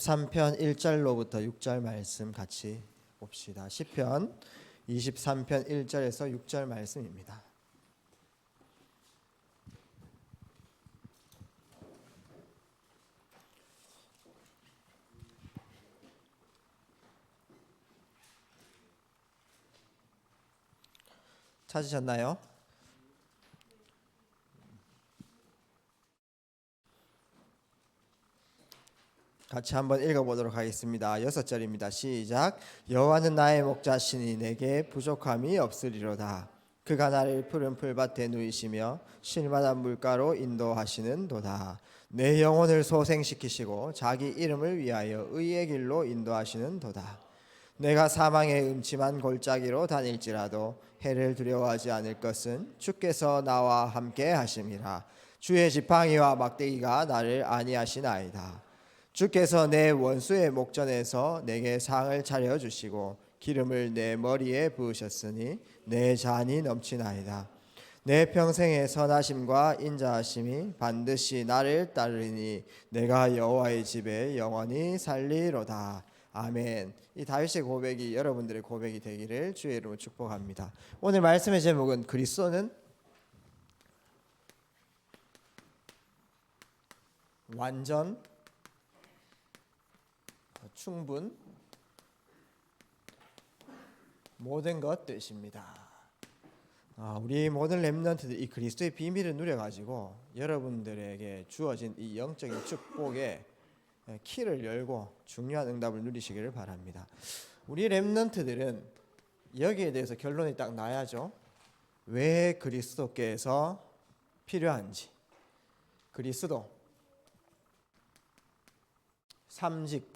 3편 1절로부터 6절 말씀 같이 봅시다. 시편 23편 1절에서 6절 말씀입니다. 찾으셨나요? 같이 한번 읽어보도록 하겠습니다. 6절입니다. 시작. 여호와는 나의 목자시니 내게 부족함이 없으리로다. 그가 나를 푸른 풀밭에 누이시며 쉴만한 물가로 인도하시는도다. 내 영혼을 소생시키시고 자기 이름을 위하여 의의 길로 인도하시는도다. 내가 사망의 음침한 골짜기로 다닐지라도 해를 두려워하지 않을 것은 주께서 나와 함께 하심이라. 주의 지팡이와 막대기가 나를 안위하시나이다. 주께서 내 원수의 목전에서 내게 상을 차려주시고 기름을 내 머리에 부으셨으니 내 잔이 넘치나이다. 내 평생의 선하심과 인자하심이 반드시 나를 따르니 내가 여호와의 집에 영원히 살리로다. 아멘. 이 다윗의 고백이 여러분들의 고백이 되기를 주의 이름으로 축복합니다. 오늘 말씀의 제목은 그리스도는 완전, 충분, 모든 것 뜻입니다. 우리 모든 렘넌트들 이 그리스도의 비밀을 누려가지고 여러분들에게 주어진 이 영적인 축복의 키를 열고 중요한 응답을 누리시기를 바랍니다. 우리 렘넌트들은 여기에 대해서 결론이 딱 나야죠. 왜 그리스도께서 필요한지, 그리스도 삼직,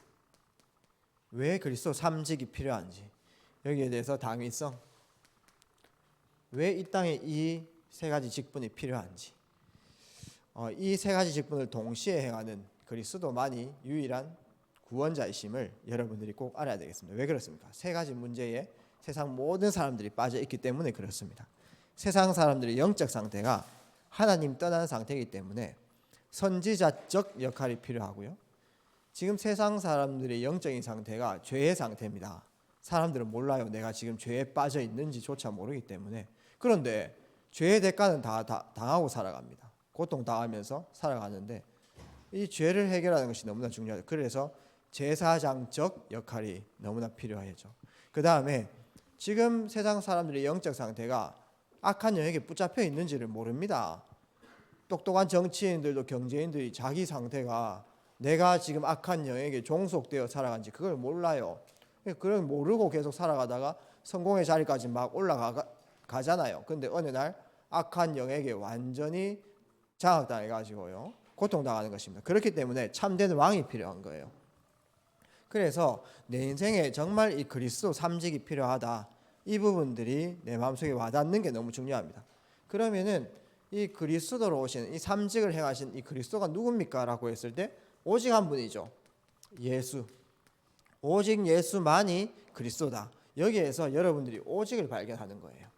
왜 그리스도 삼직이 필요한지, 여기에 대해서 당위성, 왜 이 땅에 이 세 가지 직분이 필요한지, 이 세 가지 직분을 동시에 행하는 그리스도만이 유일한 구원자이심을 여러분들이 꼭 알아야 되겠습니다. 왜 그렇습니까? 세 가지 문제에 세상 모든 사람들이 빠져 있기 때문에 그렇습니다. 세상 사람들의 영적 상태가 하나님 떠난 상태이기 때문에 선지자적 역할이 필요하고요. 지금 세상 사람들의 영적인 상태가 죄의 상태입니다. 사람들은 몰라요. 내가 지금 죄에 빠져 있는지조차 모르기 때문에. 그런데 죄의 대가는 다 당하고 살아갑니다. 고통당하면서 살아가는데 이 죄를 해결하는 것이 너무나 중요하죠. 그래서 제사장적 역할이 너무나 필요하죠. 그 다음에 지금 세상 사람들의 영적 상태가 악한 영역에 붙잡혀 있는지를 모릅니다. 똑똑한 정치인들도 경제인들이 자기 상태가 내가 지금 악한 영역에 종속되어 살아간지 그걸 몰라요. 그걸 모르고 계속 살아가다가 성공의 자리까지 막 올라가잖아요. 근데 어느 날 악한 영역에 완전히 장악당해가지고요 고통당하는 것입니다. 그렇기 때문에 참된 왕이 필요한 거예요. 그래서 내 인생에 정말 이 그리스도 삼직이 필요하다. 이 부분들이 내 마음속에 와닿는 게 너무 중요합니다. 그러면은 이 그리스도로 오신 이 삼직을 행하신 이 그리스도가 누굽니까? 라고 했을 때 오직 한 분이죠. 예수. 오직 예수만이 그리스도다. 여기에서 여러분들이 오직을 발견하는 거예요.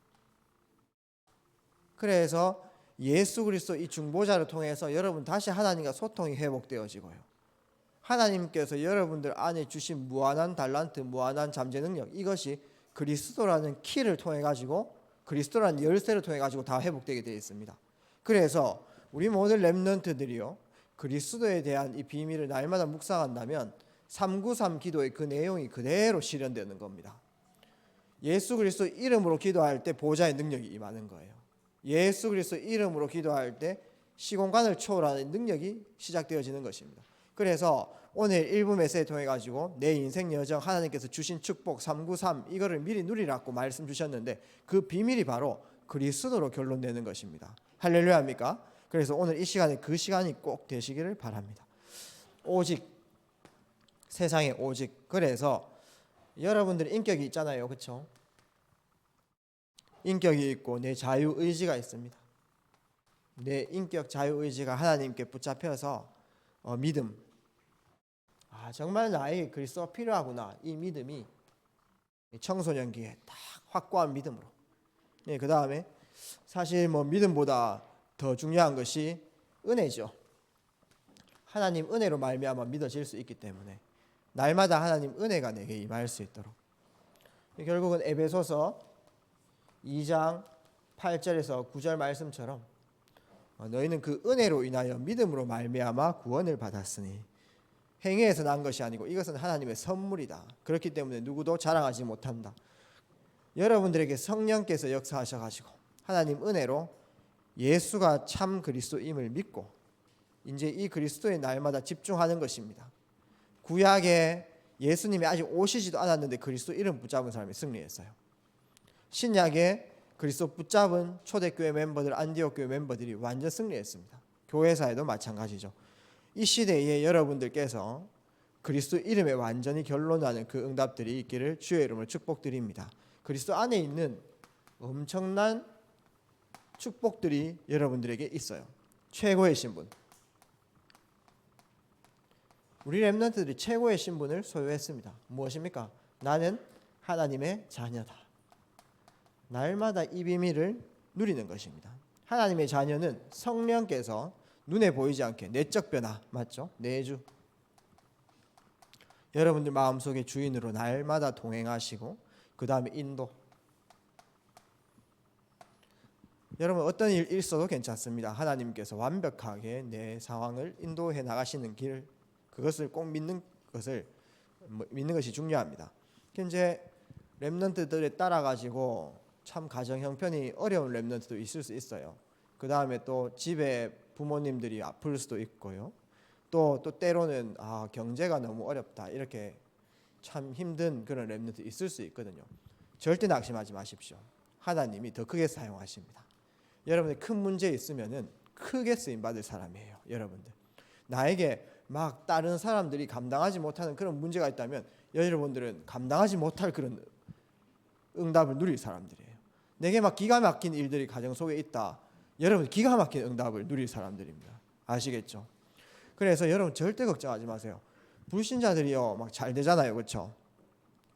그래서 예수 그리스도 이 중보자를 통해서 여러분 다시 하나님과 소통이 회복되어지고요. 하나님께서 여러분들 안에 주신 무한한 달란트, 무한한 잠재 능력, 이것이 그리스도라는 키를 통해 가지고, 그리스도라는 열쇠를 통해 가지고 다 회복되게 되어 있습니다. 그래서 우리 모든 렘넌트들이요 그리스도에 대한 이 비밀을 날마다 묵상한다면 393 기도의 그 내용이 그대로 실현되는 겁니다. 예수 그리스도 이름으로 기도할 때 보좌의 능력이 임하는 거예요. 예수 그리스도 이름으로 기도할 때 시공간을 초월하는 능력이 시작되어지는 것입니다. 그래서 오늘 일부 메시지를 통해 가지고 내 인생 여정 하나님께서 주신 축복 393 이거를 미리 누리라고 말씀 주셨는데 그 비밀이 바로 그리스도로 결론되는 것입니다. 할렐루야입니까? 그래서 오늘 이 시간에 그 시간이 꼭 되시기를 바랍니다. 오직, 세상에 오직. 그래서 여러분들의 인격이 있잖아요. 그렇죠? 인격이 있고 내 자유의지가 있습니다. 내 인격 자유의지가 하나님께 붙잡혀서 믿음, 정말 나에게 그리스도가 필요하구나. 이 믿음이 청소년기에 딱 확고한 믿음으로. 네, 그 다음에 사실 믿음보다 더 중요한 것이 은혜죠. 하나님 은혜로 말미암아 믿어질 수 있기 때문에 날마다 하나님 은혜가 내게 임할 수 있도록. 결국은 에베소서 2장 8절에서 9절 말씀처럼 너희는 그 은혜로 인하여 믿음으로 말미암아 구원을 받았으니 행위에서 난 것이 아니고 이것은 하나님의 선물이다. 그렇기 때문에 누구도 자랑하지 못한다. 여러분들에게 성령께서 역사하셔가지고 하나님 은혜로 예수가 참 그리스도임을 믿고 이제 이 그리스도의 날마다 집중하는 것입니다. 구약에 예수님이 아직 오시지도 않았는데 그리스도 이름 붙잡은 사람이 승리했어요. 신약에 그리스도 붙잡은 초대교회 멤버들, 안디옥 교회 멤버들이 완전 승리했습니다. 교회사에도 마찬가지죠. 이 시대에 여러분들께서 그리스도 이름에 완전히 결론나는 그 응답들이 있기를 주의 이름으로 축복드립니다. 그리스도 안에 있는 엄청난 축복들이 여러분들에게 있어요. 최고의 신분. 우리 렘넌트들이 최고의 신분을 소유했습니다. 무엇입니까? 나는 하나님의 자녀다. 날마다 이 비밀을 누리는 것입니다. 하나님의 자녀는 성령께서 눈에 보이지 않게 내적 변화, 맞죠? 내주. 여러분들 마음속의 주인으로 날마다 동행하시고 그 다음에 인도. 여러분 어떤 일 있어도 괜찮습니다. 하나님께서 완벽하게 내 상황을 인도해 나가시는 길, 그것을 꼭 믿는 것이 중요합니다. 이제 렘넌트들에 따라 가지고 참 가정 형편이 어려운 렘넌트도 있을 수 있어요. 그 다음에 또 집에 부모님들이 아플 수도 있고요. 또 때로는 경제가 너무 어렵다 이렇게 참 힘든 그런 렘넌트 있을 수 있거든요. 절대 낙심하지 마십시오. 하나님이 더 크게 사용하십니다. 여러분들 큰 문제 있으면은 크게 쓰임 받을 사람이에요. 여러분들 나에게 막 다른 사람들이 감당하지 못하는 그런 문제가 있다면 여러분들은 감당하지 못할 그런 응답을 누릴 사람들이에요. 내게 막 기가 막힌 일들이 가정 속에 있다. 여러분 기가 막힌 응답을 누릴 사람들입니다. 아시겠죠? 그래서 여러분 절대 걱정하지 마세요. 불신자들이요 막 잘 되잖아요, 그렇죠?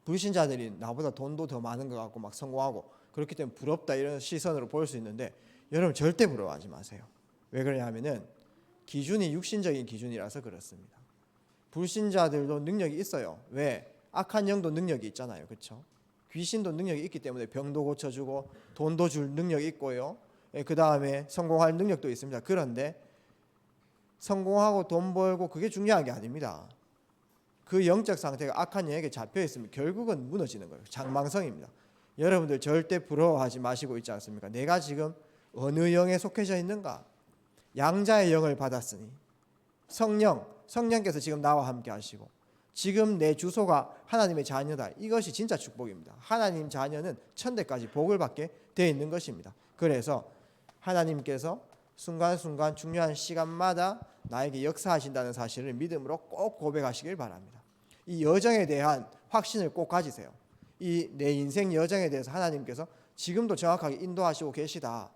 불신자들이 나보다 돈도 더 많은 것 같고 막 성공하고 그렇기 때문에 부럽다 이런 시선으로 볼 수 있는데 여러분 절대 부러워하지 마세요. 왜 그러냐면은 기준이 육신적인 기준이라서 그렇습니다. 불신자들도 능력이 있어요. 왜? 악한 영도 능력이 있잖아요, 그렇죠? 귀신도 능력이 있기 때문에 병도 고쳐주고 돈도 줄 능력이 있고요. 그 다음에 성공할 능력도 있습니다. 그런데 성공하고 돈 벌고 그게 중요한 게 아닙니다. 그 영적 상태가 악한 영에게 잡혀 있으면 결국은 무너지는 거예요. 장망성입니다. 여러분들 절대 부러워하지 마시고 있지 않습니까? 내가 지금 어느 영에 속해져 있는가? 양자의 영을 받았으니 성령께서 지금 나와 함께 하시고 지금 내 주소가 하나님의 자녀다. 이것이 진짜 축복입니다. 하나님 자녀는 천대까지 복을 받게 되어 있는 것입니다. 그래서 하나님께서 순간순간 중요한 시간마다 나에게 역사하신다는 사실을 믿음으로 꼭 고백하시길 바랍니다. 이 여정에 대한 확신을 꼭 가지세요. 이 내 인생 여정에 대해서 하나님께서 지금도 정확하게 인도하시고 계시다.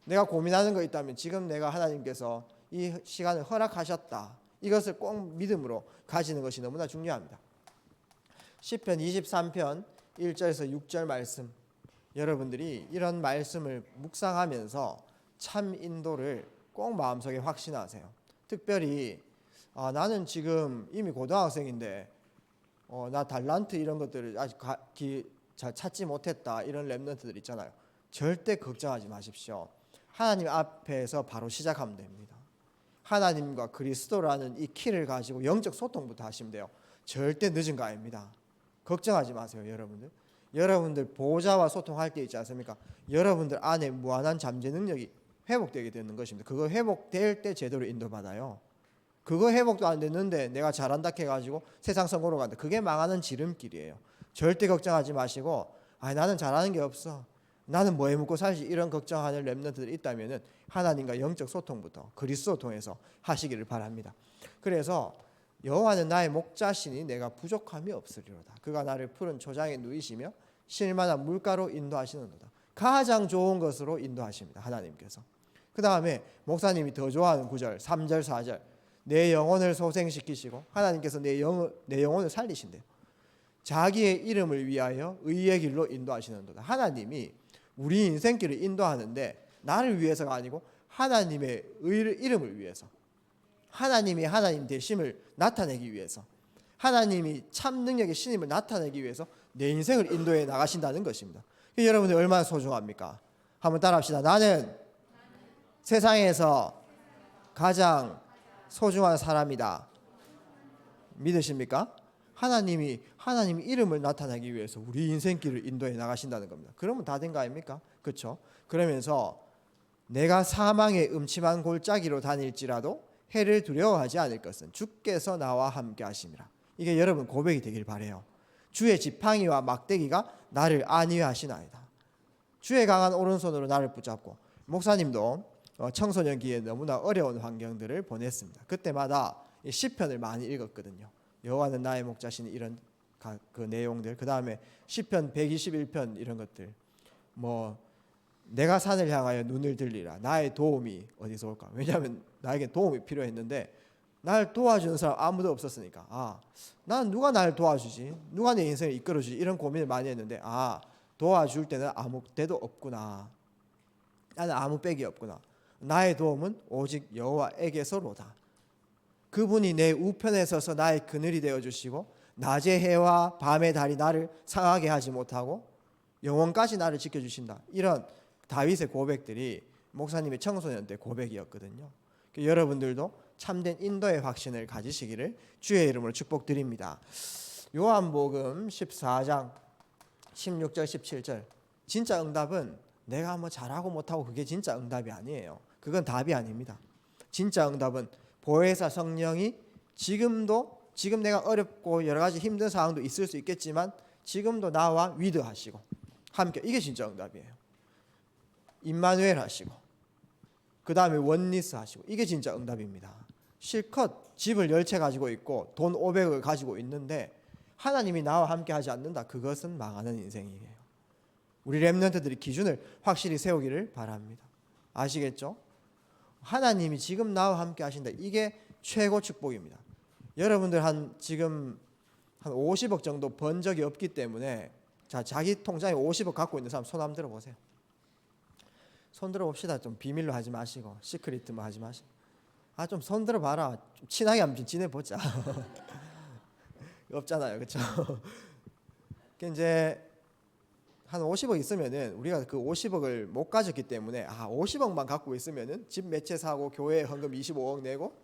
내가 고민하는 거 있다면 지금 내가 하나님께서 이 시간을 허락하셨다. 이것을 꼭 믿음으로 가지는 것이 너무나 중요합니다. 시편 23편 1절에서 6절 말씀, 여러분들이 이런 말씀을 묵상하면서 참 인도를 꼭 마음속에 확신하세요. 특별히 나는 지금 이미 고등학생인데 나 달란트 이런 것들을 아직 잘 찾지 못했다. 이런 렘넌트들 있잖아요. 절대 걱정하지 마십시오. 하나님 앞에서 바로 시작하면 됩니다. 하나님과 그리스도라는 이 키를 가지고 영적 소통부터 하시면 돼요. 절대 늦은 거 아닙니다. 걱정하지 마세요, 여러분들. 여러분들 보호자와 소통할 때 있지 않습니까? 여러분들 안에 무한한 잠재 능력이 회복되게 되는 것입니다. 그거 회복될 때 제대로 인도받아요. 그거 회복도 안 됐는데 내가 잘한다 해가지고 세상 선거로 간다. 그게 망하는 지름길이에요. 절대 걱정하지 마시고 나는 잘하는 게 없어. 나는 뭐해 먹고 살지. 이런 걱정하는 렘넌트들이 있다면 하나님과 영적 소통부터 그리스도 통해서 하시기를 바랍니다. 그래서 여호와는 나의 목자시니 내가 부족함이 없으리로다. 그가 나를 푸른 초장에 누이시며 실만한 물가로 인도하시는도다. 가장 좋은 것으로 인도하십니다. 하나님께서. 그 다음에 목사님이 더 좋아하는 9절 3절 4절 내 영혼을 소생시키시고 하나님께서 내 영혼을 살리신대요. 자기의 이름을 위하여 의의 길로 인도하시는도다. 하나님이 우리 인생길을 인도하는데 나를 위해서가 아니고 하나님의 이름을 위해서, 하나님이 하나님 되심을 나타내기 위해서, 하나님이 참 능력의 신임을 나타내기 위해서 내 인생을 인도해 나가신다는 것입니다. 여러분이 얼마나 소중합니까? 한번 따라합시다. 나는 세상에서 가장 소중한 사람이다. 믿으십니까? 하나님 이름을 나타내기 위해서 우리 인생길을 인도해 나가신다는 겁니다. 그러면 다 된 거 아닙니까? 그렇죠? 그러면서 내가 사망의 음침한 골짜기로 다닐지라도 해를 두려워하지 않을 것은 주께서 나와 함께 하심이라. 이게 여러분 고백이 되길 바라요. 주의 지팡이와 막대기가 나를 안위하시나이다. 주의 강한 오른손으로 나를 붙잡고, 목사님도 청소년기에 너무나 어려운 환경들을 보냈습니다. 그때마다 시편을 많이 읽었거든요. 여호와는 나의 목자시니 이런 그 내용들, 그 다음에 시편 121편 이런 것들, 뭐 내가 산을 향하여 눈을 들리라. 나의 도움이 어디서 올까? 왜냐하면 나에게 도움이 필요했는데 날 도와주는 사람 아무도 없었으니까, 난 누가 날 도와주지? 누가 내 인생을 이끌어주지? 이런 고민을 많이 했는데, 도와줄 때는 아무 때도 없구나. 나는 아무 백이 없구나. 나의 도움은 오직 여호와에게서로다. 그분이 내 우편에 서서 나의 그늘이 되어주시고 낮의 해와 밤의 달이 나를 상하게 하지 못하고 영원까지 나를 지켜주신다. 이런 다윗의 고백들이 목사님의 청소년 때 고백이었거든요. 여러분들도 참된 인도의 확신을 가지시기를 주의 이름으로 축복드립니다. 요한복음 14장 16절 17절, 진짜 응답은 내가 뭐 잘하고 못하고 그게 진짜 응답이 아니에요. 그건 답이 아닙니다. 진짜 응답은 보혜사 성령이 지금 내가 어렵고 여러 가지 힘든 상황도 있을 수 있겠지만 지금도 나와 위드하시고 함께, 이게 진짜 응답이에요. 임마누엘 하시고 그 다음에 원리스 하시고, 이게 진짜 응답입니다. 실컷 집을 10채 가지고 있고 돈 500을 가지고 있는데 하나님이 나와 함께 하지 않는다. 그것은 망하는 인생이에요. 우리 렘넌트들이 기준을 확실히 세우기를 바랍니다. 아시겠죠? 하나님이 지금 나와 함께 하신다. 이게 최고 축복입니다. 여러분들 지금 한 50억 정도 번 적이 없기 때문에, 자기 통장에 50억 갖고 있는 사람 손 한번 들어보세요. 손 들어봅시다. 좀 비밀로 하지 마시고 시크릿만 하지 마시고, 좀 손 들어봐라. 좀 친하게 한번 지내보자. 없잖아요, 그렇죠? 이제 한 50억 있으면은, 우리가 그 50억을 못 가졌기 때문에 50억만 갖고 있으면은 집 몇 채 사고 교회에 헌금 25억 내고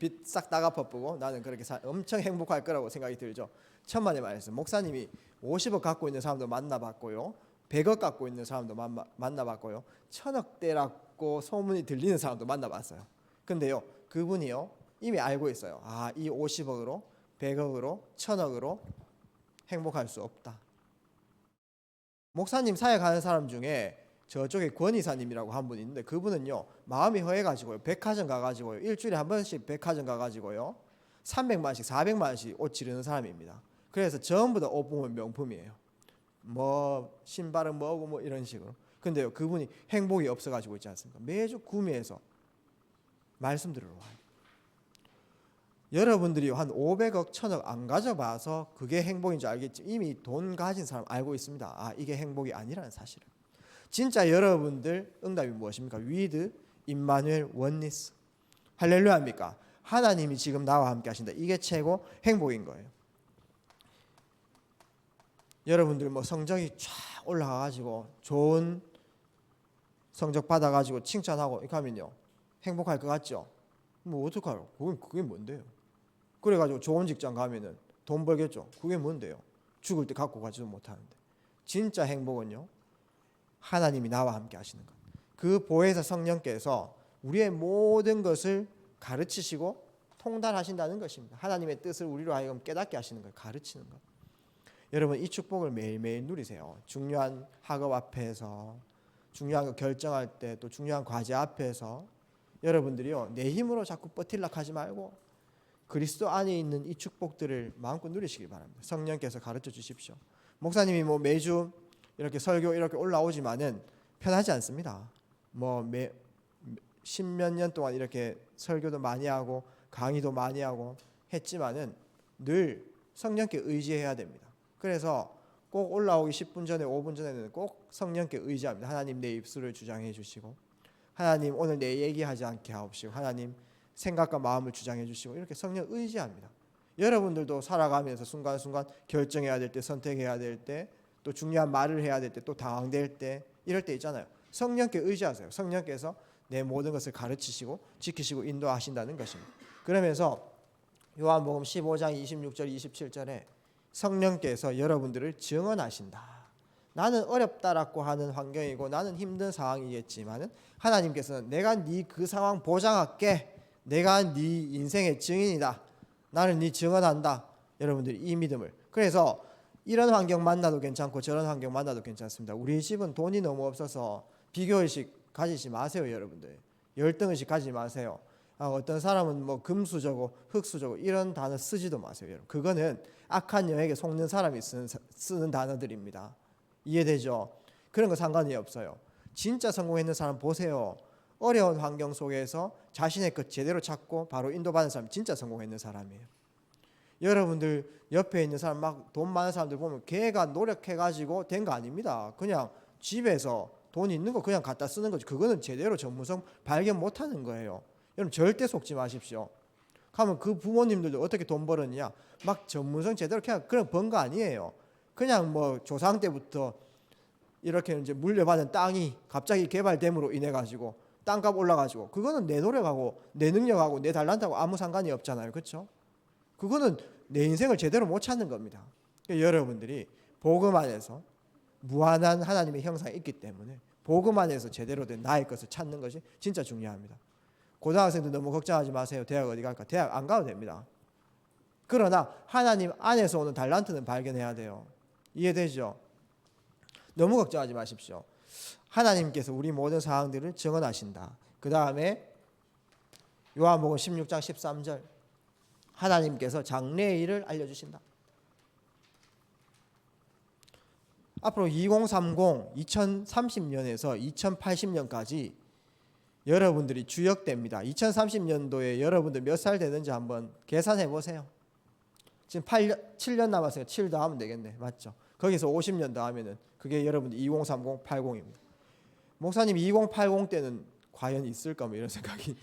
빚 싹 다 갚아보고 나는 그렇게 엄청 행복할 거라고 생각이 들죠. 천만의 말씀. 목사님이 50억 갖고 있는 사람도 만나봤고요, 100억 갖고 있는 사람도 만나봤고요, 1000억대라고 소문이 들리는 사람도 만나봤어요. 근데요, 그분이요 이미 알고 있어요. 이 50억으로 100억으로 1000억으로 행복할 수 없다. 목사님 사역하는 사람 중에 저쪽에 권이사님이라고 한 분이 있는데, 그분은요 마음이 허해가지고요 백화점 가가지고요 일주일에 한 번씩 백화점 가가지고요 300만원씩 400만원씩 옷 지르는 사람입니다. 그래서 전부 다 옷 보면 명품이에요. 뭐 신발은 뭐고 뭐 이런 식으로. 근데요 그분이 행복이 없어가지고 있지 않습니까? 매주 구매해서 말씀 들으러 와요. 여러분들이 한 500억 1000억 안 가져봐서 그게 행복인 줄 알겠지, 이미 돈 가진 사람 알고 있습니다. 이게 행복이 아니라는 사실을. 진짜 여러분들 응답이 무엇입니까? 위드, 임마누엘, 원리스. 할렐루야입니까? 하나님이 지금 나와 함께 하신다. 이게 최고 행복인 거예요. 여러분들 뭐 성적이 쫙 올라가가지고 좋은 성적 받아가지고 칭찬하고 이렇게 하면요 행복할 것 같죠? 뭐 어떡하요? 그게 뭔데요? 그래가지고 좋은 직장 가면은 돈 벌겠죠? 그게 뭔데요? 죽을 때 갖고 가지도 못하는데. 진짜 행복은요 하나님이 나와 함께 하시는 것. 그 보혜사 성령께서 우리의 모든 것을 가르치시고 통달하신다는 것입니다. 하나님의 뜻을 우리로 하여금 깨닫게 하시는 거예요. 가르치는 것. 여러분 이 축복을 매일매일 누리세요. 중요한 학업 앞에서, 중요한 거 결정할 때, 또 중요한 과제 앞에서 여러분들이요 내 힘으로 자꾸 버틸락 하지 말고 그리스도 안에 있는 이 축복들을 마음껏 누리시길 바랍니다. 성령께서 가르쳐 주십시오. 목사님이 뭐 매주 이렇게 설교 이렇게 올라오지만은 편하지 않습니다. 뭐 십몇 년 동안 이렇게 설교도 많이 하고 강의도 많이 하고 했지만은 늘 성령께 의지해야 됩니다. 그래서 꼭 올라오기 10분 전에 5분 전에는 꼭 성령께 의지합니다. 하나님 내 입술을 주장해 주시고, 하나님 오늘 내 얘기하지 않게 하옵시고, 하나님 생각과 마음을 주장해 주시고, 이렇게 성령 의지합니다. 여러분들도 살아가면서 순간순간 결정해야 될 때, 선택해야 될 때, 또 중요한 말을 해야 될 때, 또 당황될 때, 이럴 때 있잖아요. 성령께 의지하세요. 성령께서 내 모든 것을 가르치시고 지키시고 인도하신다는 것입니다. 그러면서 요한복음 15장 26절 27절에 성령께서 여러분들을 증언하신다. 나는 어렵다라고 하는 환경이고 나는 힘든 상황이겠지만은 하나님께서는 내가 네 그 상황 보장할게. 내가 네 인생의 증인이다. 나는 네 증언한다. 여러분들이 이 믿음을. 그래서 이런 환경 만나도 괜찮고 저런 환경 만나도 괜찮습니다. 우리 집은 돈이 너무 없어서 비교의식 가지지 마세요. 여러분들 열등의식 가지지 마세요. 어떤 사람은 뭐 금수저고 흙수저고 이런 단어 쓰지도 마세요. 여러분 그거는 악한 영에게 속는 사람이 쓰는 단어들입니다. 이해되죠? 그런 거 상관이 없어요. 진짜 성공했는 사람 보세요. 어려운 환경 속에서 자신의 것 제대로 찾고 바로 인도받는 사람 진짜 성공했는 사람이에요. 여러분들 옆에 있는 사람 막 돈 많은 사람들 보면 걔가 노력해가지고 된 거 아닙니다. 그냥 집에서 돈 있는 거 그냥 갖다 쓰는 거지. 그거는 제대로 전문성 발견 못하는 거예요. 여러분 절대 속지 마십시오. 하면 그 부모님들도 어떻게 돈 벌었냐? 막 전문성 제대로 그냥 번 거 아니에요. 그냥 뭐 조상 때부터 이렇게 이제 물려받은 땅이 갑자기 개발됨으로 인해 가지고 땅값 올라가지고 그거는 내 노력하고 내 능력하고 내 달란트하고 아무 상관이 없잖아요. 그렇죠? 그거는 내 인생을 제대로 못 찾는 겁니다. 그러니까 여러분들이 복음 안에서 무한한 하나님의 형상이 있기 때문에 복음 안에서 제대로 된 나의 것을 찾는 것이 진짜 중요합니다. 고등학생들 너무 걱정하지 마세요. 대학 어디 갈까? 대학 안 가도 됩니다. 그러나 하나님 안에서 오는 달란트는 발견해야 돼요. 이해되죠? 너무 걱정하지 마십시오. 하나님께서 우리 모든 상황들을 증언하신다. 그 다음에 요한복음 16장 13절 하나님께서 장래의 일을 알려주신다. 앞으로 2030, 2030년에서 2080년까지 여러분들이 주역대입니다. 2030년도에 여러분들 몇 살 되는지 한번 계산해 보세요. 지금 7년 남았어요. 7 더하면 되겠네. 맞죠? 거기서 50년 더하면은 그게 여러분들 2030, 80입니다. 목사님 2080 때는 과연 있을까 뭐 이런 생각이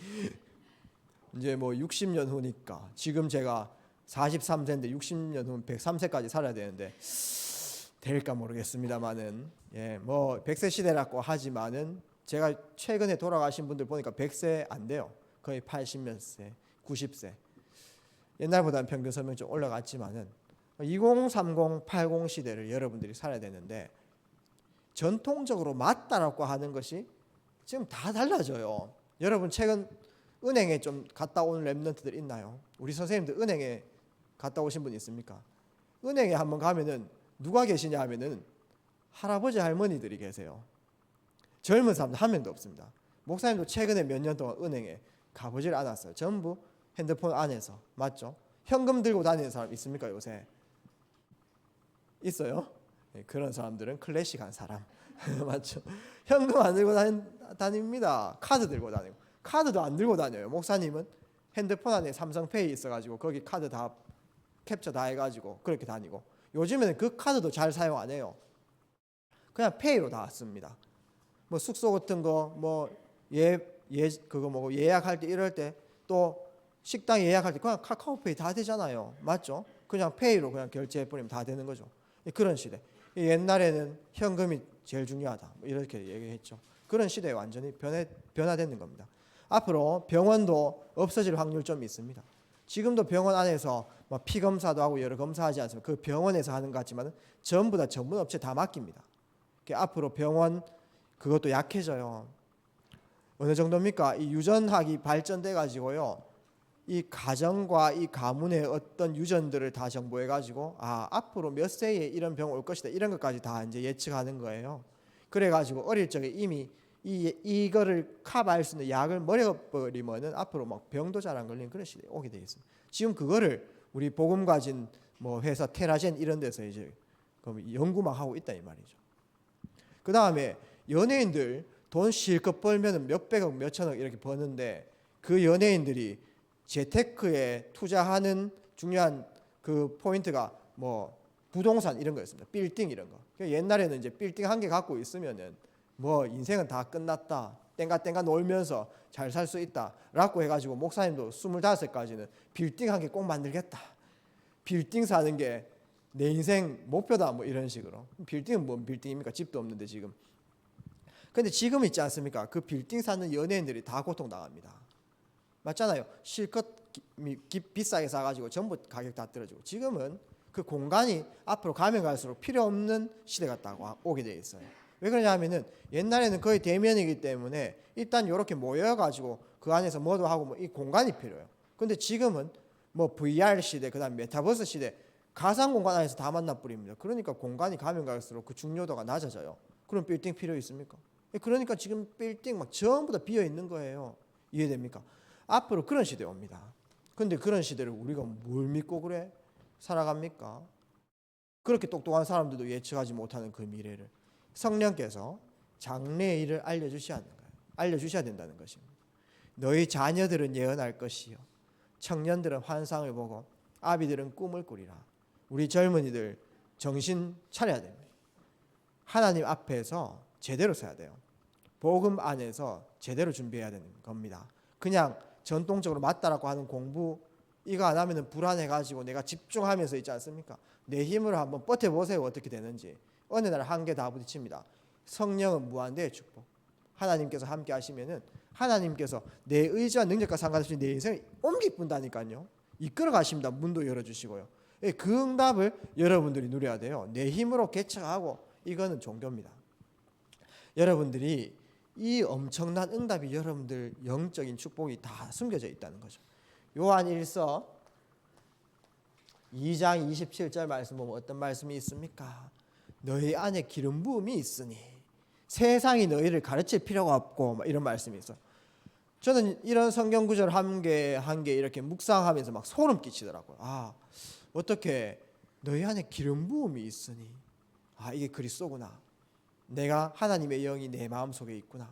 이제 뭐 60년 후니까 지금 제가 43세인데 60년 후면 103세까지 살아야 되는데 될까 모르겠습니다만은 뭐 100세 시대라고 하지만은 제가 최근에 돌아가신 분들 보니까 100세 안 돼요. 거의 80몇 세, 90세. 옛날보다는 평균寿命좀 올라갔지만은 2030, 80 시대를 여러분들이 살아야 되는데 전통적으로 맞다라고 하는 것이 지금 다 달라져요. 여러분 최근 은행에 좀 갔다 온 랩런트들 있나요? 우리 선생님들 은행에 갔다 오신 분 있습니까? 은행에 한번 가면은 누가 계시냐 하면은 할아버지 할머니들이 계세요. 젊은 사람들 한 명도 없습니다. 목사님도 최근에 몇 년 동안 은행에 가보질 않았어요. 전부 핸드폰 안에서. 맞죠? 현금 들고 다니는 사람 있습니까 요새? 있어요? 네, 그런 사람들은 클래식한 사람. 맞죠? 현금 안 들고 다닙니다. 카드 들고 다니고. 카드도 안 들고 다녀요. 목사님은 핸드폰 안에 삼성페이 있어가지고 거기 카드 다 캡처 다 해가지고 그렇게 다니고. 요즘에는 그 카드도 잘 사용 안 해요. 그냥 페이로 다 씁니다. 뭐 숙소 같은 거 뭐 그거 뭐 예약할 때 이럴 때 또 식당 예약할 때 그냥 카카오페이 다 되잖아요. 맞죠? 그냥 페이로 그냥 결제해 버리면 다 되는 거죠. 그런 시대. 옛날에는 현금이 제일 중요하다. 이렇게 얘기했죠. 그런 시대에 완전히 변화되는 겁니다. 앞으로 병원도 없어질 확률 좀 있습니다. 지금도 병원 안에서 뭐 피 검사도 하고 여러 검사하지 않습니까? 그 병원에서 하는 것 같지만 전부 다 전문 업체 다 맡깁니다. 앞으로 병원 그것도 약해져요. 어느 정도입니까? 이 유전학이 발전돼 가지고요. 이 가정과 이 가문의 어떤 유전들을 다 정보해 가지고 앞으로 몇 세에 이런 병 올 것이다. 이런 것까지 다 이제 예측하는 거예요. 그래 가지고 어릴 적에 이미 이거를 커버할 수 있는 약을 먹여버리면은 앞으로 막 병도 잘 안 걸리는 그런 시대에 오게 돼 있습니다. 지금 그거를 우리 복음 가진 뭐 회사 테라젠 이런 데서 이제 연구 막 하고 있다 이 말이죠. 그 다음에 연예인들 돈 실컷 벌면은 몇백억, 몇천억 이렇게 버는데 그 연예인들이 재테크에 투자하는 중요한 그 포인트가 뭐 부동산 이런 거였습니다. 빌딩 이런 거. 옛날에는 이제 빌딩 한 개 갖고 있으면은 뭐 인생은 다 끝났다. 땡가땡가 놀면서 잘 살 수 있다라고 해가지고 목사님도 25살까지는 빌딩 한 개 꼭 만들겠다. 빌딩 사는 게 내 인생 목표다 뭐 이런 식으로. 빌딩은 뭔 빌딩입니까? 집도 없는데 지금. 근데 지금 있지 않습니까? 그 빌딩 사는 연예인들이 다 고통당합니다. 맞잖아요. 실컷 비싸게 사가지고 전부 가격 다 떨어지고. 지금은 그 공간이 앞으로 가면 갈수록 필요 없는 시대가 딱 오게 돼 있어요. 왜 그러냐면은 옛날에는 거의 대면이기 때문에 일단 이렇게 모여가지고 그 안에서 뭐도 하고 뭐 이 공간이 필요해요. 근데 지금은 뭐 VR 시대, 그다음 메타버스 시대, 가상 공간 안에서 다 만나 버립니다. 그러니까 공간이 가면 갈수록 그 중요도가 낮아져요. 그럼 빌딩 필요 있습니까? 그러니까 지금 빌딩 막 전부 다 비어 있는 거예요. 이해됩니까? 앞으로 그런 시대 옵니다. 근데 그런 시대를 우리가 뭘 믿고 그래? 살아갑니까? 그렇게 똑똑한 사람들도 예측하지 못하는 그 미래를 성령께서 장래의 일을 알려주셔야 된다는 것입니다. 너희 자녀들은 예언할 것이요 청년들은 환상을 보고 아비들은 꿈을 꾸리라. 우리 젊은이들 정신 차려야 됩니다. 하나님 앞에서 제대로 서야 돼요. 복음 안에서 제대로 준비해야 되는 겁니다. 그냥 전통적으로 맞다라고 하는 공부 이거 안 하면 불안해가지고 내가 집중하면서 있지 않습니까? 내 힘으로 한번 버텨보세요. 어떻게 되는지. 어느 날 한계 다 부딪힙니다. 성령은 무한대의 축복. 하나님께서 함께 하시면은 하나님께서 내 의지와 능력과 상관없이 내 인생을 옮기분다니까요. 이끌어 가십니다. 문도 열어주시고요. 그 응답을 여러분들이 누려야 돼요. 내 힘으로 개척하고 이거는 종교입니다. 여러분들이 이 엄청난 응답이 여러분들 영적인 축복이 다 숨겨져 있다는 거죠. 요한 1서 2장 27절 말씀 보면 어떤 말씀이 있습니까? 너희 안에 기름 부음이 있으니 세상이 너희를 가르칠 필요가 없고 이런 말씀이 있어요. 저는 이런 성경 구절 한 개 이렇게 묵상하면서 막 소름 끼치더라고요. 아, 어떻게 너희 안에 기름 부음이 있으니 이게 그리스도구나. 내가 하나님의 영이 내 마음속에 있구나.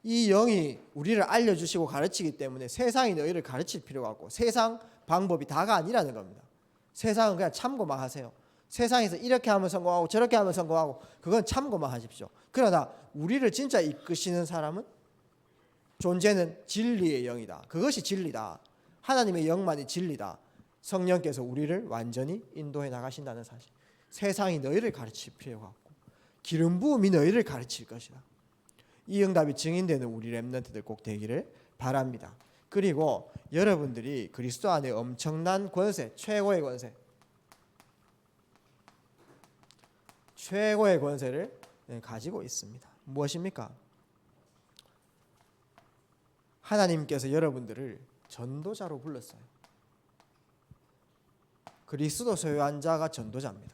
이 영이 우리를 알려주시고 가르치기 때문에 세상이 너희를 가르칠 필요가 없고 세상 방법이 다가 아니라는 겁니다. 세상은 그냥 참고만 하세요. 세상에서 이렇게 하면 성공하고 저렇게 하면 성공하고 그건 참고만 하십시오. 그러나 우리를 진짜 이끄시는 사람은 존재는 진리의 영이다. 그것이 진리다. 하나님의 영만이 진리다. 성령께서 우리를 완전히 인도해 나가신다는 사실. 세상이 너희를 가르칠 필요가 없고 기름 부음이 너희를 가르칠 것이다. 이 응답이 증인되는 우리 렘넌트들 꼭 되기를 바랍니다. 그리고 여러분들이 그리스도 안에 엄청난 권세, 최고의 권세를 가지고 있습니다. 무엇입니까? 하나님께서 여러분들을 전도자로 불렀어요. 그리스도 소유한 자가 전도자입니다.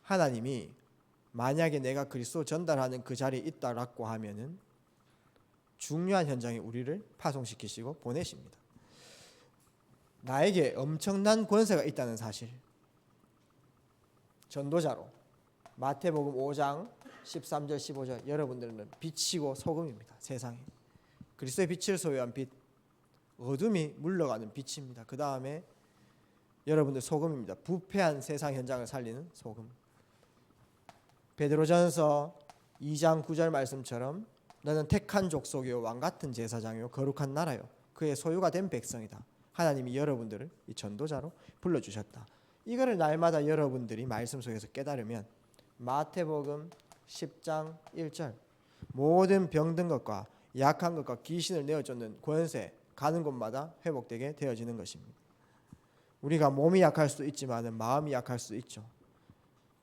하나님이 만약에 내가 그리스도 전달하는 그 자리에 있다라고 하면은 중요한 현장에 우리를 파송시키시고 보내십니다. 나에게 엄청난 권세가 있다는 사실. 전도자로 마태복음 5장 13절 15절 여러분들은 빛이고 소금입니다. 세상에. 그리스도의 빛을 소유한 빛. 어둠이 물러가는 빛입니다. 그 다음에 여러분들 소금입니다. 부패한 세상 현장을 살리는 소금. 베드로전서 2장 9절 말씀처럼 너는 택한 족속이요 왕같은 제사장이요 거룩한 나라요 그의 소유가 된 백성이다. 하나님이 여러분들을 이 전도자로 불러주셨다. 이거를 날마다 여러분들이 말씀 속에서 깨달으면 마태복음 10장 1절 모든 병든 것과 약한 것과 귀신을 내어쫓는 권세 가는 곳마다 회복되게 되어지는 것입니다. 우리가 몸이 약할 수도 있지만 마음이 약할 수도 있죠.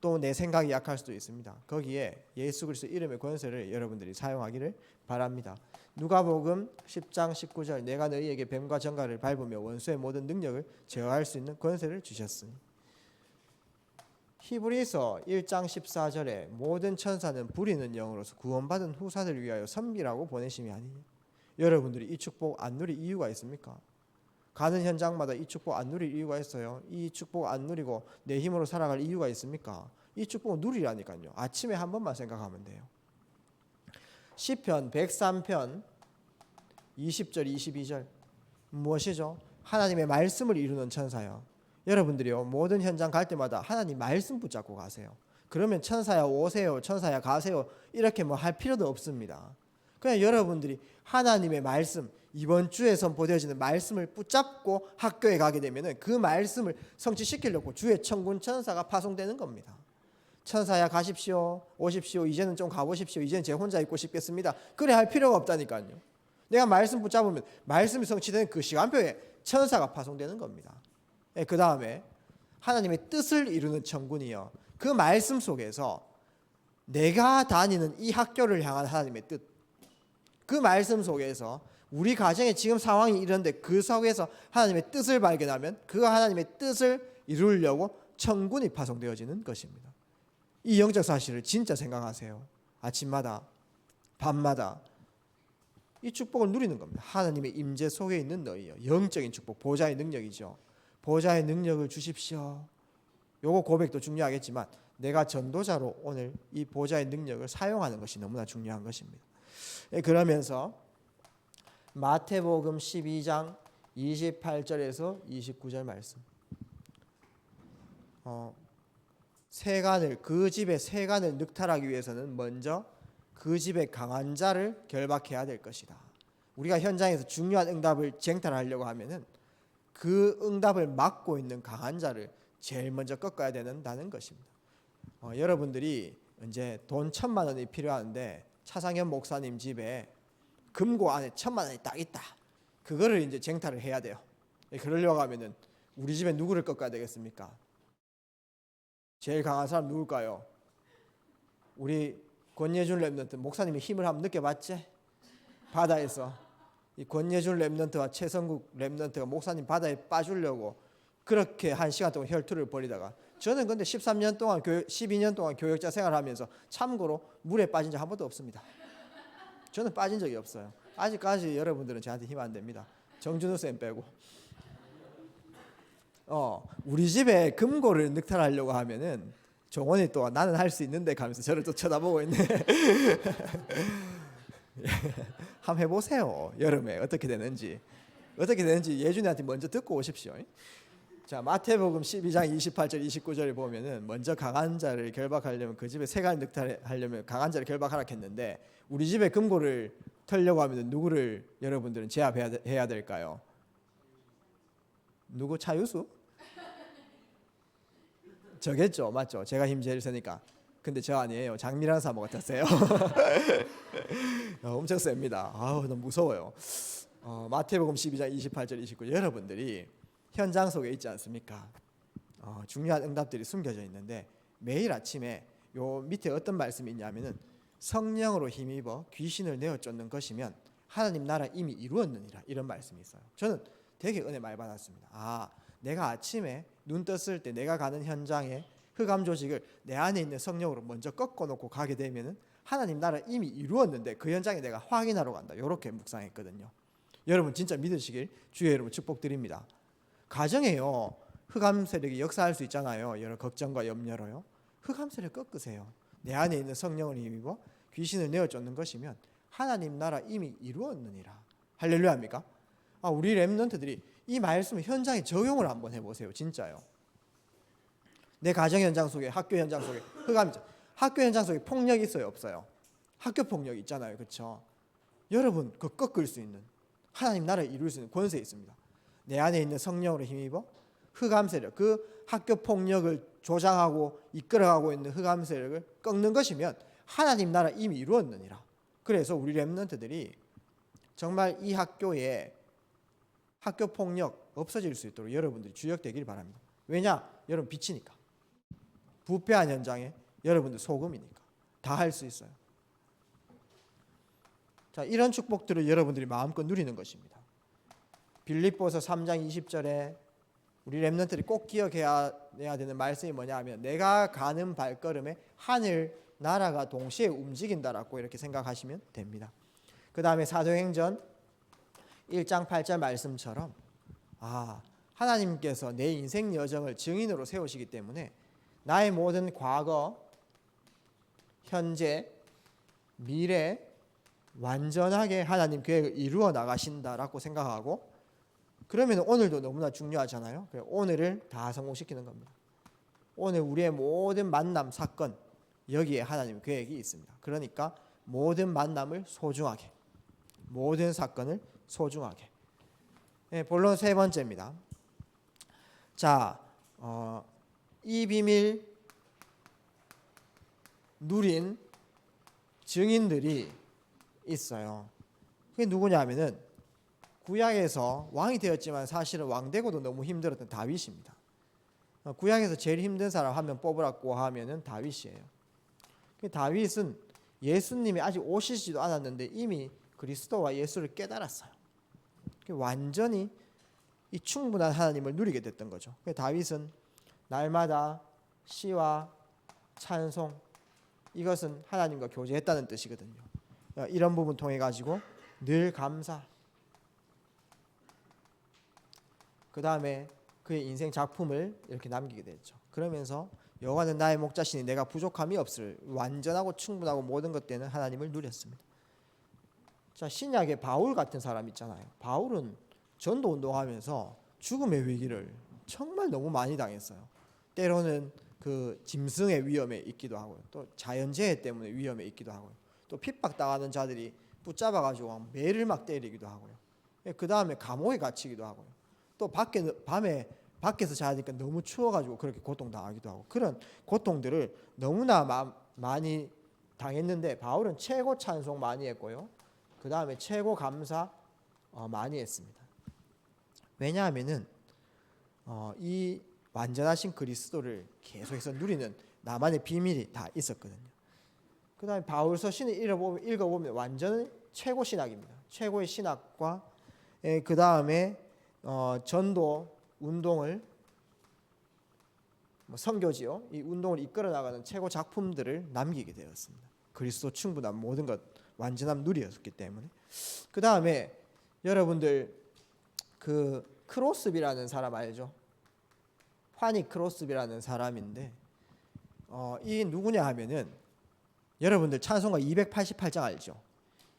또 내 생각이 약할 수도 있습니다. 거기에 예수 그리스도 이름의 권세를 여러분들이 사용하기를 바랍니다. 누가복음 10장 19절 내가 너희에게 뱀과 정갈을 밟으며 원수의 모든 능력을 제어할 수 있는 권세를 주셨으니 히브리서 1장 14절에 모든 천사는 부리는 영으로서 구원받은 후사들을 위하여 섬기라고 보내심이 아니니 여러분들이 이 축복 안 누릴 이유가 있습니까? 가는 현장마다 이 축복 안 누릴 이유가 있어요? 이 축복 안 누리고 내 힘으로 살아갈 이유가 있습니까? 이 축복을 누리라니까요. 아침에 한 번만 생각하면 돼요. 시편 103편 20절 22절 무엇이죠? 하나님의 말씀을 이루는 천사요. 여러분들이요 모든 현장 갈 때마다 하나님 말씀 붙잡고 가세요. 그러면 천사야 오세요, 천사야 가세요 이렇게 뭐 할 필요도 없습니다. 그냥 여러분들이 하나님의 말씀 이번 주에 선포되어지는 말씀을 붙잡고 학교에 가게 되면은 그 말씀을 성취시키려고 주의 천군 천사가 파송되는 겁니다. 천사야 가십시오, 오십시오, 이제는 좀 가보십시오, 이제는 제 혼자 있고 싶겠습니다. 그래 할 필요가 없다니까요. 내가 말씀 붙잡으면 말씀이 성취되는 그 시간표에 천사가 파송되는 겁니다. 그 다음에 하나님의 뜻을 이루는 천군이요, 그 말씀 속에서 내가 다니는 이 학교를 향한 하나님의 뜻, 그 말씀 속에서 우리 가정에 지금 상황이 이런데 그 속에서 하나님의 뜻을 발견하면 그 하나님의 뜻을 이루려고 천군이 파송되어지는 것입니다. 이 영적 사실을 진짜 생각하세요. 아침마다 밤마다 이 축복을 누리는 겁니다. 하나님의 임재 속에 있는 너희요, 영적인 축복, 보좌의 능력이죠. 보좌의 능력을 주십시오. 요거 고백도 중요하겠지만 내가 전도자로 오늘 이 보좌의 능력을 사용하는 것이 너무나 중요한 것입니다. 그러면서 마태복음 12장 28절에서 29절 말씀, 세간을, 그 집의 세간을 늑탈하기 위해서는 먼저 그 집의 강한 자를 결박해야 될 것이다. 우리가 현장에서 중요한 응답을 쟁탈하려고 하면은 그 응답을 막고 있는 강한 자를 제일 먼저 꺾어야 된다는 것입니다. 여러분들이 이제 돈 1,000만 원이 필요한데 차상현 목사님 집에 금고 안에 1,000만 원이 딱 있다. 그거를 이제 쟁탈을 해야 돼요. 그러려고 하면은 우리 집에 누구를 꺾어야 되겠습니까? 제일 강한 사람 누굴까요? 우리 권예준 랩런트 목사님의 힘을 한번 느껴봤지? 바다에서 이 권예준 랩런트와 최성국 랩런트가 목사님 바다에 빠주려고 그렇게 1시간 동안 혈투를 벌이다가, 저는 근데 13년 동안 12년 동안 교역자 생활하면서 참고로 물에 빠진 적 한 번도 없습니다. 저는 빠진 적이 없어요. 아직까지 여러분들은 저한테 힘 안 됩니다. 정준우 쌤 빼고. 우리 집에 금고를 늑탈하려고 하면은 종원이 또 나는 할 수 있는데 가면서 저를 또 쳐다보고 있네. 한번 해보세요. 여름에 어떻게 되는지 예준이한테 먼저 듣고 오십시오. 자, 마태복음 12장 28절 29절을 보면은 먼저 강한 자를 결박하려면 그 집에 세간을 늑탈하려면 강한 자를 결박하라 했는데, 우리 집에 금고를 털려고 하면 누구를 여러분들은 제압해야 될까요? 누구? 차유수? 저겠죠, 맞죠? 제가 힘 제일 세니까. 근데 저 아니에요. 장미란 사모 같았어요. 엄청 셉니다. 아우 너무 무서워요. 마태복음 12장 28절 29절 여러분들이 현장 속에 있지 않습니까? 중요한 응답들이 숨겨져 있는데 매일 아침에 요 밑에 어떤 말씀이 있냐면은 성령으로 힘입어 귀신을 내어 쫓는 것이면 하나님 나라 이미 이루었느니라, 이런 말씀이 있어요. 저는 되게 은혜 많이 받았습니다. 내가 아침에 눈 떴을 때 내가 가는 현장에 흑암 조직을 내 안에 있는 성령으로 먼저 꺾어놓고 가게 되면은 하나님 나라 이미 이루었는데 그 현장에 내가 확인하러 간다, 이렇게 묵상했거든요. 여러분 진짜 믿으시길 주의 이름으로 축복드립니다. 가정에요, 흑암 세력이 역사할 수 있잖아요. 여러 걱정과 염려로요. 흑암 세력 꺾으세요. 내 안에 있는 성령을 힘입어 귀신을 내어 쫓는 것이면 하나님 나라 이미 이루었느니라. 할렐루야입니까? 우리 렘넌트들이 이 말씀을 현장에 적용을 한번 해보세요. 진짜요. 내 가정 현장 속에, 학교 현장 속에 흑암, 학교 현장 속에 폭력이 있어요, 없어요? 학교 폭력이 있잖아요, 그렇죠? 여러분 그 꺾을 수 있는, 하나님 나라를 이룰 수 있는 권세 있습니다. 내 안에 있는 성령으로 힘입어 흑암 세력, 그 학교 폭력을 조장하고 이끌어가고 있는 흑암 세력을 꺾는 것이면 하나님 나라 이미 이루었느니라. 그래서 우리 렘넌트들이 정말 이 학교에 학교 폭력 없어질 수 있도록 여러분들이 주역되길 바랍니다. 왜냐? 여러분 빛이니까. 부패한 현장에 여러분들 소금이니까 다 할 수 있어요. 자, 이런 축복들을 여러분들이 마음껏 누리는 것입니다. 빌립보서 3장 20절에 우리 렘넌트들이 꼭 기억해야 되는 말씀이 뭐냐 하면, 내가 가는 발걸음에 하늘 나라가 동시에 움직인다라고 이렇게 생각하시면 됩니다. 그 다음에 사도행전 1장 8절 말씀처럼 하나님께서 내 인생 여정을 증인으로 세우시기 때문에 나의 모든 과거, 현재, 미래 완전하게 하나님 계획을 이루어 나가신다라고 생각하고, 그러면 오늘도 너무나 중요하잖아요. 오늘을 다 성공시키는 겁니다. 오늘 우리의 모든 만남, 사건, 여기에 하나님 계획이 있습니다. 그러니까 모든 만남을 소중하게, 모든 사건을 소중하게. 본론 세 번째입니다. 자, 이 비밀 누린 증인들이 있어요. 그게 누구냐 하면은 구약에서 왕이 되었지만 사실은 왕 되고도 너무 힘들었던 다윗입니다. 구약에서 제일 힘든 사람 한 명 뽑으라고 하면은 다윗이에요. 다윗은 예수님이 아직 오시지도 않았는데 이미 그리스도와 예수를 깨달았어요. 완전히 이 충분한 하나님을 누리게 됐던 거죠. 다윗은 날마다 시와 찬송, 이것은 하나님과 교제했다는 뜻이거든요. 이런 부분 통해 가지고 늘 감사. 그 다음에 그의 인생 작품을 이렇게 남기게 됐죠. 그러면서 여호와는 나의 목자시니 내가 부족함이 없을, 완전하고 충분하고 모든 것 때는 하나님을 누렸습니다. 자, 신약의 바울 같은 사람 있잖아요. 바울은 전도 운동하면서 죽음의 위기를 정말 너무 많이 당했어요. 때로는 그 짐승의 위험에 있기도 하고요. 또 자연재해 때문에 위험에 있기도 하고요. 또 핍박당하는 자들이 붙잡아가지고 매를 막 때리기도 하고요. 그 다음에 감옥에 갇히기도 하고요. 또 밤에 밖에서 자니까 너무 추워가지고 그렇게 고통당하기도 하고, 그런 고통들을 너무나 많이 당했는데 바울은 최고 찬송 많이 했고요. 그 다음에 최고 감사 많이 했습니다. 왜냐하면은 이 완전하신 그리스도를 계속해서 누리는 나만의 비밀이 다 있었거든요. 그 다음에 바울서 신을 읽어보면 완전 최고 신학입니다. 최고의 신학과 그 다음에 전도 운동을 선교지요, 이 운동을 이끌어 나가는 최고 작품들을 남기게 되었습니다. 그리스도 충분한 모든 것 완전함 누리였기 때문에. 그 다음에 여러분들 그 크로스비라는 사람 알죠? 환희 크로스비라는 사람인데 이 누구냐 하면은 여러분들 찬송가 288장 알죠?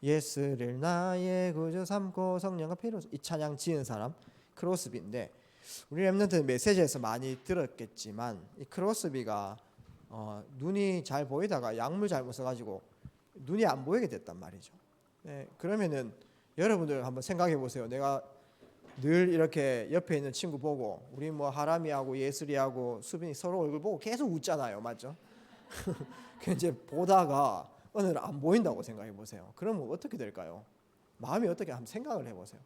예수를 나의 구주 삼고 성령과 피로, 이 찬양 지은 사람 크로스비인데, 우리 랩런트는 메시지에서 많이 들었겠지만 이 크로스비가 눈이 잘 보이다가 약물 잘못 써가지고 눈이 안 보이게 됐단 말이죠. 그러면은 여러분들 한번 생각해 보세요. 내가 늘 이렇게 옆에 있는 친구 보고 우리 뭐 하람이하고 예슬이하고 수빈이 서로 얼굴 보고 계속 웃잖아요, 맞죠? 이제 보다가 어느 날 안 보인다고 생각해 보세요. 그러면 어떻게 될까요? 마음이 어떻게, 한번 생각을 해보세요.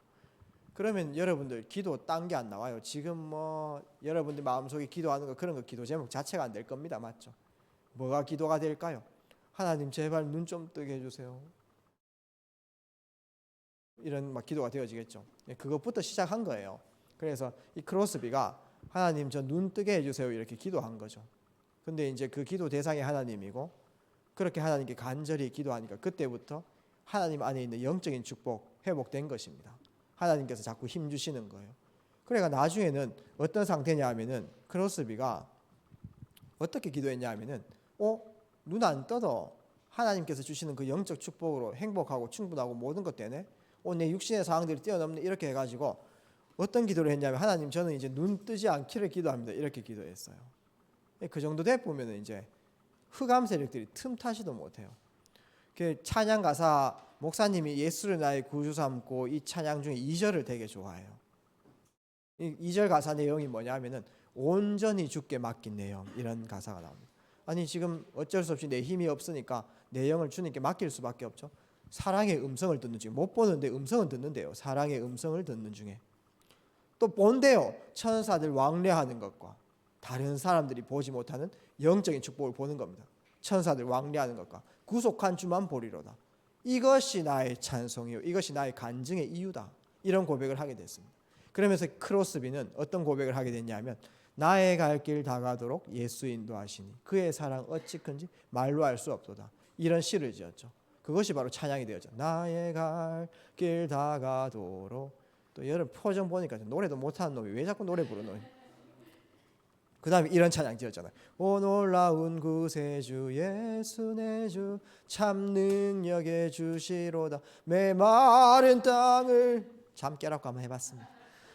그러면 여러분들 기도 딴 게 안 나와요. 지금 뭐 여러분들 마음속에 기도하는 거, 그런 거 기도 제목 자체가 안 될 겁니다, 맞죠? 뭐가 기도가 될까요? 하나님 제발 눈 좀 뜨게 해주세요. 이런 막 기도가 되어지겠죠. 그것부터 시작한 거예요. 그래서 이 크로스비가 하나님 저 눈 뜨게 해주세요 이렇게 기도한 거죠. 근데 이제 그 기도 대상이 하나님이고, 그렇게 하나님께 간절히 기도하니까 그때부터 하나님 안에 있는 영적인 축복 회복된 것입니다. 하나님께서 자꾸 힘 주시는 거예요. 그러니까 나중에는 어떤 상태냐 하면은 크로스비가 어떻게 기도했냐 하면은 눈 안 떠도 하나님께서 주시는 그 영적 축복으로 행복하고 충분하고 모든 것 때문에 내 육신의 상황들이 뛰어넘네 이렇게 해가지고 어떤 기도를 했냐면, 하나님 저는 이제 눈 뜨지 않기를 기도합니다 이렇게 기도했어요. 그 정도 돼 보면은 이제 흑암 세력들이 틈타지도 못해요. 그 찬양 가사, 목사님이 예수를 나의 구주 삼고 이 찬양 중에 2절을 되게 좋아해요. 이 2절 가사 내용이 뭐냐면은 온전히 주께 맡긴 내용, 이런 가사가 나옵니다. 아니 지금 어쩔 수 없이 내 힘이 없으니까 내 영을 주님께 맡길 수밖에 없죠. 사랑의 음성을 듣는 중에, 못 보는데 음성은 듣는데요. 사랑의 음성을 듣는 중에 또 본대요. 천사들 왕래하는 것과 다른 사람들이 보지 못하는 영적인 축복을 보는 겁니다. 천사들 왕래하는 것과 구속한 주만 보리로다. 이것이 나의 찬송이요, 이것이 나의 간증의 이유다. 이런 고백을 하게 됐습니다. 그러면서 크로스비는 어떤 고백을 하게 됐냐면, 나의 갈 길 다가도록 예수 인도하시니 그의 사랑 어찌 큰지 말로 알 수 없도다. 이런 시를 지었죠. 그것이 바로 찬양이 되었죠. 나의 갈 길 다가도록. 또 여러분 표정 보니까 노래도 못하는 놈이 왜 자꾸 노래 부르노? 그 다음에 이런 찬양 지었잖아요. 오 놀라운 구세주 예수 내 주 참 능력의 주시로다. 메마른 땅을 잠 깨라고 한번 해봤습니다.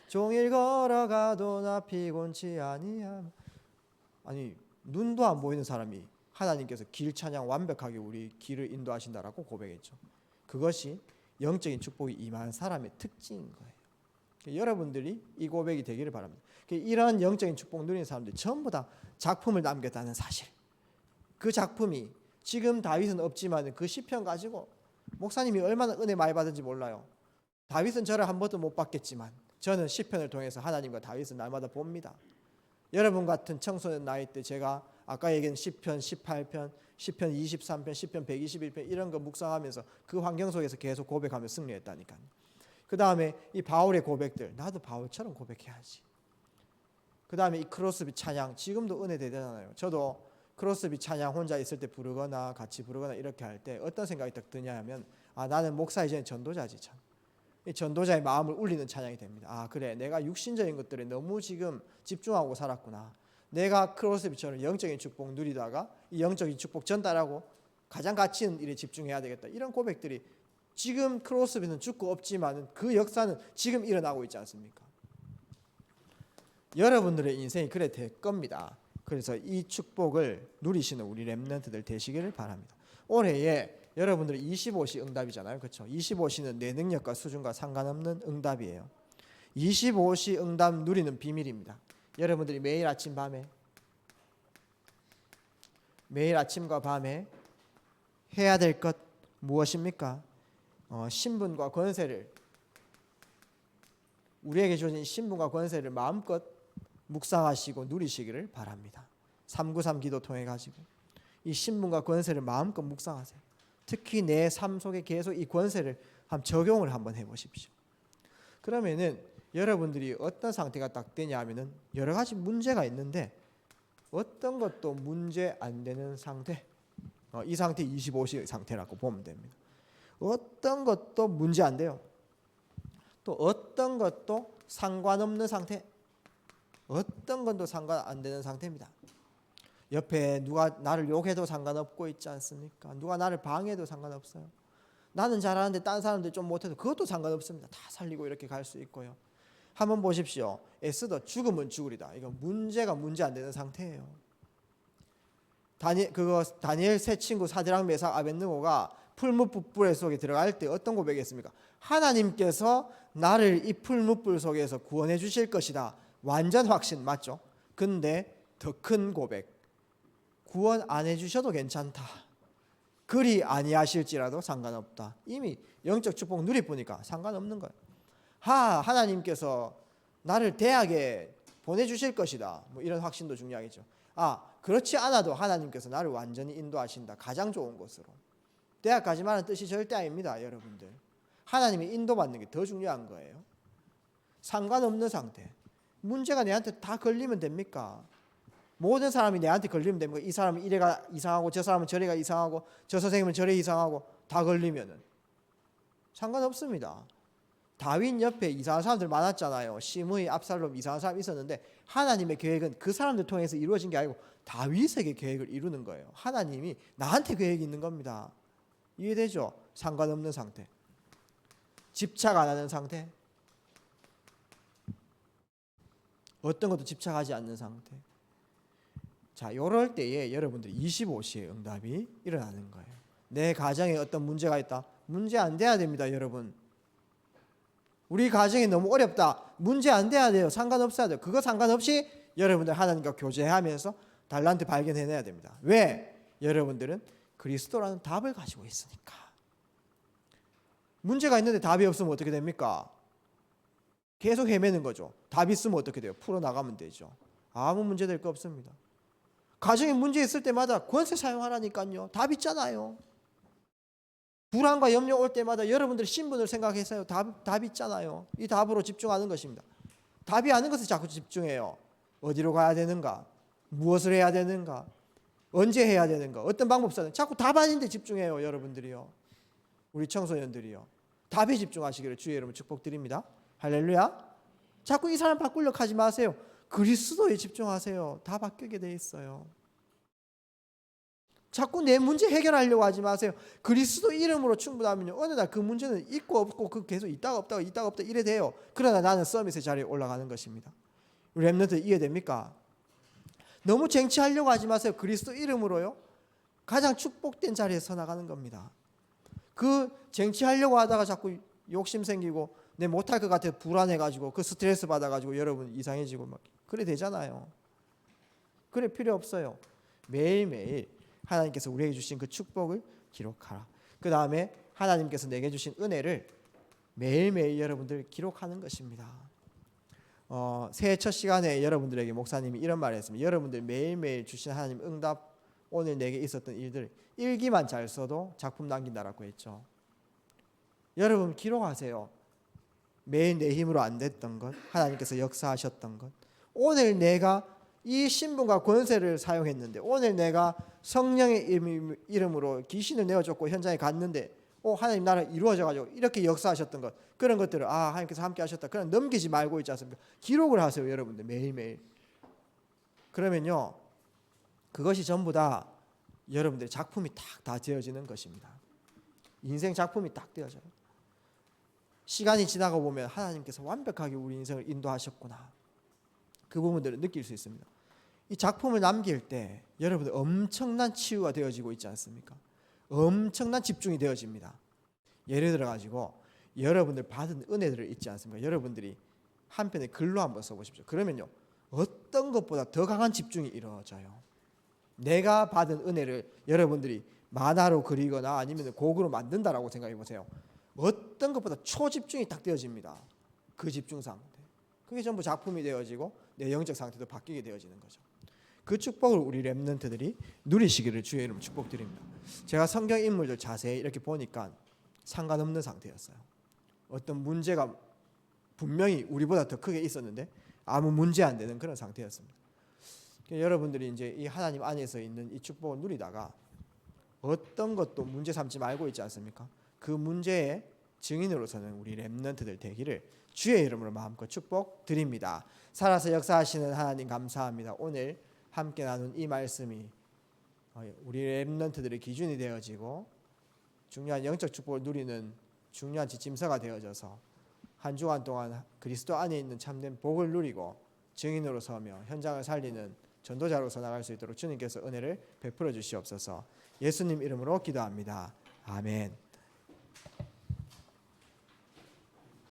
종일 걸어가도 나 피곤치 아니함. 아니 눈도 안 보이는 사람이 하나님께서 길 찬양 완벽하게 우리 길을 인도하신다라고 고백했죠. 그것이 영적인 축복이 임한 사람의 특징인 거예요. 여러분들이 이 고백이 되기를 바랍니다. 이런 영적인 축복 누리는 사람들이 전부 다 작품을 남겼다는 사실. 그 작품이 지금 다윗은 없지만 그 시편 가지고 목사님이 얼마나 은혜 많이 받은지 몰라요. 다윗은 저를 한 번도 못 봤겠지만 저는 시편을 통해서 하나님과 다윗을 날마다 봅니다. 여러분 같은 청소년 나이 때 제가 아까 얘기한 시편 18편, 시편 23편, 시편 121편 이런 거 묵상하면서 그 환경 속에서 계속 고백하며 승리했다니까요. 그 다음에 이 바울의 고백들, 나도 바울처럼 고백해야지. 그 다음에 이 크로스비 찬양, 지금도 은혜 되잖아요. 저도 크로스비 찬양 혼자 있을 때 부르거나 같이 부르거나 이렇게 할 때 어떤 생각이 딱 드냐 하면 나는 목사 이제는 전도자지 참. 이 전도자의 마음을 울리는 찬양이 됩니다. 그래, 내가 육신적인 것들에 너무 지금 집중하고 살았구나. 내가 크로스비처럼 영적인 축복 누리다가 이 영적인 축복 전달하고 가장 가치 있는 일에 집중해야 되겠다. 이런 고백들이 지금 크로스비는 죽고 없지만 그 역사는 지금 일어나고 있지 않습니까? 여러분들의 인생이 그래 될 겁니다. 그래서 이 축복을 누리시는 우리 렘넌트들 되시기를 바랍니다. 올해에 여러분들이 25시 응답이잖아요. 그렇죠? 25시는 내 능력과 수준과 상관없는 응답이에요. 25시 응답 누리는 비밀입니다. 여러분들이 매일 아침과 밤에 해야 될 것 무엇입니까? 신분과 권세를, 우리에게 주어진 신분과 권세를 마음껏 묵상하시고 누리시기를 바랍니다. 393 기도 통해 가지고 이 신분과 권세를 마음껏 묵상하세요. 특히 내 삶 속에 계속 이 권세를 적용을 한번 해보십시오. 그러면은 여러분들이 어떤 상태가 딱 되냐 하면은 여러 가지 문제가 있는데 어떤 것도 문제 안 되는 상태, 이 상태 25시 상태라고 보면 됩니다. 어떤 것도 문제 안 돼요. 또 어떤 것도 상관없는 상태, 어떤 것도 상관 안 되는 상태입니다. 옆에 누가 나를 욕해도 상관없고 있지 않습니까? 누가 나를 방해해도 상관없어요. 나는 잘하는데 딴 사람들 좀 못해도 그것도 상관없습니다. 다 살리고 이렇게 갈 수 있고요. 한번 보십시오. 에스더 죽으면 죽으리다. 이거 문제가 문제 안 되는 상태예요. 다니엘 세 친구 사드락 메삭 아벳느고가 풀무불 속에 들어갈 때 어떤 고백했습니까? 하나님께서 나를 이 풀무불 속에서 구원해 주실 것이다. 완전 확신 맞죠? 근데 더 큰 고백, 구원 안 해주셔도 괜찮다. 그리 아니하실지라도 상관없다. 이미 영적 축복 누리 보니까 상관없는 거예요. 하나님께서 나를 대학에 보내주실 것이다. 뭐 이런 확신도 중요하겠죠. 그렇지 않아도 하나님께서 나를 완전히 인도하신다. 가장 좋은 곳으로. 대학 가지마는 뜻이 절대 아닙니다. 여러분들. 하나님이 인도받는 게 더 중요한 거예요. 상관없는 상태. 문제가 내한테 다 걸리면 됩니까? 모든 사람이 내한테 걸리면 됩니까? 이 사람은 이래가 이상하고 저 사람은 저래가 이상하고 저 선생님은 저래 이상하고 다 걸리면은 상관없습니다. 다윗 옆에 이상한 사람들 많았잖아요. 시므이, 압살롬 이상한 사람 있었는데 하나님의 계획은 그 사람들 통해서 이루어진 게 아니고 다윗에게 계획을 이루는 거예요. 하나님이 나한테 계획이 있는 겁니다. 이해되죠? 상관없는 상태. 집착 안 하는 상태. 어떤 것도 집착하지 않는 상태. 자, 이럴 때에 여러분들이 25시의 응답이 일어나는 거예요. 내 가정에 어떤 문제가 있다. 문제 안 돼야 됩니다, 여러분. 우리 가정이 너무 어렵다. 문제 안 돼야 돼요. 상관없어야 돼요. 그거 상관없이 여러분들 하나님과 교제하면서 달란트 발견해내야 됩니다. 왜? 여러분들은 그리스도라는 답을 가지고 있으니까. 문제가 있는데 답이 없으면 어떻게 됩니까? 계속 헤매는 거죠. 답이 있으면 어떻게 돼요? 풀어나가면 되죠. 아무 문제 될 거 없습니다. 가정에 문제 있을 때마다 권세 사용하라니까요. 답 있잖아요. 불안과 염려 올 때마다 여러분들의 신분을 생각해서요. 답 있잖아요. 이 답으로 집중하는 것입니다. 답이 아닌 것에 자꾸 집중해요. 어디로 가야 되는가? 무엇을 해야 되는가? 언제 해야 되는가? 어떤 방법사는 자꾸 답 아닌데 집중해요. 여러분들이요. 우리 청소년들이요. 답에 집중하시기를 주의 이름으로 축복드립니다. 할렐루야. 자꾸 이 사람 바꾸려고 하지 마세요. 그리스도에 집중하세요. 다 바뀌게 돼 있어요. 자꾸 내 문제 해결하려고 하지 마세요. 그리스도 이름으로 충분하면요. 어느 날 그 문제는 있고 없고 그 계속 있다가 없다가 이래 돼요. 그러나 나는 서밋의 자리에 올라가는 것입니다. 우리 렘넌트 이해됩니까? 너무 쟁취하려고 하지 마세요. 그리스도 이름으로요. 가장 축복된 자리에 서 나가는 겁니다. 그 쟁취하려고 하다가 자꾸 욕심 생기고 내 못할 것 같아 불안해가지고 그 스트레스 받아가지고 여러분 이상해지고 막 그래 되잖아요. 그래 필요 없어요. 매일매일 하나님께서 우리에게 주신 그 축복을 기록하라. 그 다음에 하나님께서 내게 주신 은혜를 매일매일 여러분들 기록하는 것입니다. 새해 첫 시간에 여러분들에게 목사님이 이런 말을 했습니다. 여러분들 매일매일 주신 하나님 응답, 오늘 내게 있었던 일들 일기만 잘 써도 작품 남긴다라고 했죠. 여러분 기록하세요. 매일 내 힘으로 안 됐던 것, 하나님께서 역사하셨던 것, 오늘 내가 이 신분과 권세를 사용했는데, 오늘 내가 성령의 이름으로 귀신을 내어줬고 현장에 갔는데 하나님 나라 이루어져가지고 이렇게 역사하셨던 것, 그런 것들을 하나님께서 함께 하셨다, 그냥 넘기지 말고 있지 않습니까? 기록을 하세요 여러분들 매일매일. 그러면요 그것이 전부 다 여러분들의 작품이 딱 다 되어지는 것입니다. 인생 작품이 딱 되어져요. 시간이 지나가 보면 하나님께서 완벽하게 우리 인생을 인도하셨구나, 그 부분들을 느낄 수 있습니다. 이 작품을 남길 때 여러분들 엄청난 치유가 되어지고 있지 않습니까? 엄청난 집중이 되어집니다. 예를 들어 가지고 여러분들 받은 은혜들을 잊지 않습니까? 여러분들이 한편에 글로 한번 써보십시오. 그러면요 어떤 것보다 더 강한 집중이 이루어져요. 내가 받은 은혜를 여러분들이 만화로 그리거나 아니면 곡으로 만든다라고 생각해 보세요. 어떤 것보다 초집중이 딱 되어집니다. 그 집중 상태, 그게 전부 작품이 되어지고 내 영적 상태도 바뀌게 되어지는 거죠. 그 축복을 우리 렘넌트들이 누리시기를 주의 이름으로 축복드립니다. 제가 성경 인물들 자세히 이렇게 보니까 상관없는 상태였어요. 어떤 문제가 분명히 우리보다 더 크게 있었는데 아무 문제 안 되는 그런 상태였습니다. 여러분들이 이제 이 하나님 안에서 있는 이 축복을 누리다가 어떤 것도 문제 삼지 말고 있지 않습니까? 그 문제의 증인으로서는 우리 렘넌트들 되기를 주의 이름으로 마음껏 축복드립니다. 살아서 역사하시는 하나님 감사합니다. 오늘 함께 나눈 이 말씀이 우리 렘넌트들의 기준이 되어지고 중요한 영적 축복을 누리는 중요한 지침서가 되어져서 한 주간 동안 그리스도 안에 있는 참된 복을 누리고 증인으로 서며 현장을 살리는 전도자로서 나갈 수 있도록 주님께서 은혜를 베풀어 주시옵소서. 예수님 이름으로 기도합니다. 아멘.